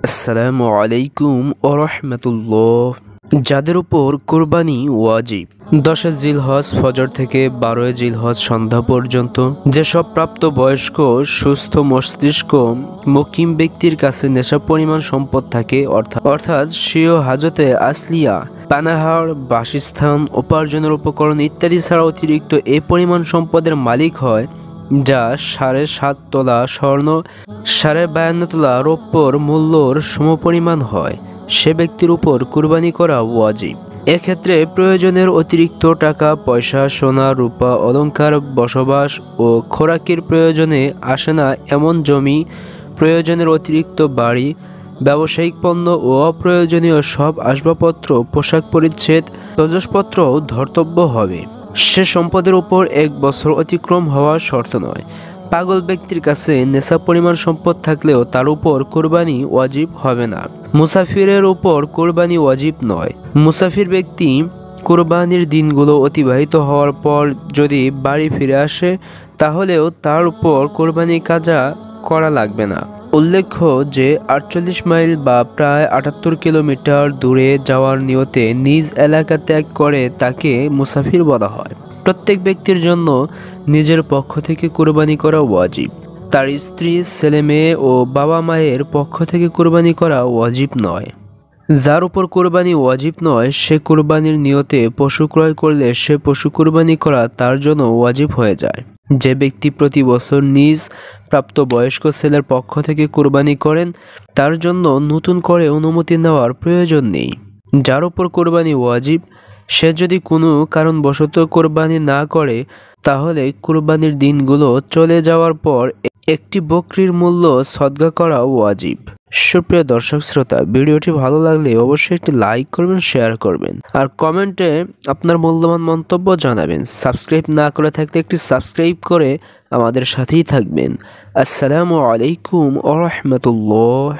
আসসালামু আলাইকুম ওয়া রাহমাতুল্লাহ। যাদের উপর কুরবানি ওয়াজিব 10 জিলহজ ফজর থেকে 12 জিলহজ সন্ধ্যা পর্যন্ত যেসব প্রাপ্তবয়স্ক সুস্থ মস্তিষ্ক মুকিম ব্যক্তির কাছে নেশা পরিমাণ সম্পদ থাকে অর্থাৎ স্বীয় হাজতে আসলিয়া, পানাহার, বাসস্থান, উপার্জনের উপকরণ ইত্যাদি ছাড়া অতিরিক্ত এ পরিমাণ সম্পদের মালিক হয়, যা 7.5 তোলা স্বর্ণ 52.5 তোলা রৌপ্যর মূল্যর সমপরিমাণ হয়, সে ব্যক্তির উপর কুরবানি করা ওয়াজিব। এক্ষেত্রে প্রয়োজনের অতিরিক্ত টাকা পয়সা, সোনা রূপা, অলংকার, বসবাস ও খোরাকের প্রয়োজনে আসে না এমন জমি, প্রয়োজনের অতিরিক্ত বাড়ি, ব্যবসায়িক পণ্য ও অপ্রয়োজনীয় সব আসবাবপত্র, পোশাক পরিচ্ছদ, তজসপত্রও ধর্তব্য হবে। সে সম্পদের উপর 1 বছর অতিক্রম হওয়া শর্ত নয়। পাগল ব্যক্তির কাছে নেশা পরিমাণ সম্পদ থাকলেও তার উপর কুরবানি ওয়াজিব হবে না। মুসাফিরের উপর কুরবানি ওয়াজিব নয়। মুসাফির ব্যক্তি কুরবানির দিনগুলো অতিবাহিত হওয়ার পর যদি বাড়ি ফিরে আসে, তাহলেও তার উপর কুরবানি কাজা করা লাগবে না। উল্লেখ্য যে 48 মাইল বা প্রায় 78 কিলোমিটার দূরে যাওয়ার নিয়তে নিজ এলাকা ত্যাগ করে তাকে মুসাফির বলা হয়। প্রত্যেক ব্যক্তির জন্য নিজের পক্ষ থেকে কুরবানি করা ওয়াজিব। তার স্ত্রী, ছেলে মেয়ে ও বাবা মায়ের পক্ষ থেকে কুরবানি করা ওয়াজিব নয়। যার উপর কুরবানি ওয়াজিব নয়, সে কুরবানির নিয়তে পশু ক্রয় করলে সে পশু কুরবানি করা তার জন্য ওয়াজিব হয়ে যায়। যে ব্যক্তি প্রতি বছর নিজ প্রাপ্তবয়স্ক ছেলের পক্ষ থেকে কুরবানি করেন, তার জন্য নতুন করে অনুমতি নেওয়ার প্রয়োজন নেই। যার উপর কুরবানি ওয়াজিব, সে যদি কোনো কারণবশত কুরবানি না করে, তাহলে কুরবানির দিনগুলো চলে যাওয়ার পর একটি বকরির মূল্য সদকা করা ওয়াজিব। সুপ্রিয় দর্শক শ্রোতা, ভিডিওটি ভালো লাগলে অবশ্যই একটি লাইক করবেন, শেয়ার করবেন আর কমেন্টে আপনার মূল্যবান মন্তব্য জানাবেন। সাবস্ক্রাইব না করে থাকলে একটি সাবস্ক্রাইব করে আমাদের সাথেই থাকবেন। আসসালামু আলাইকুম ওয়া রাহমাতুল্লাহ।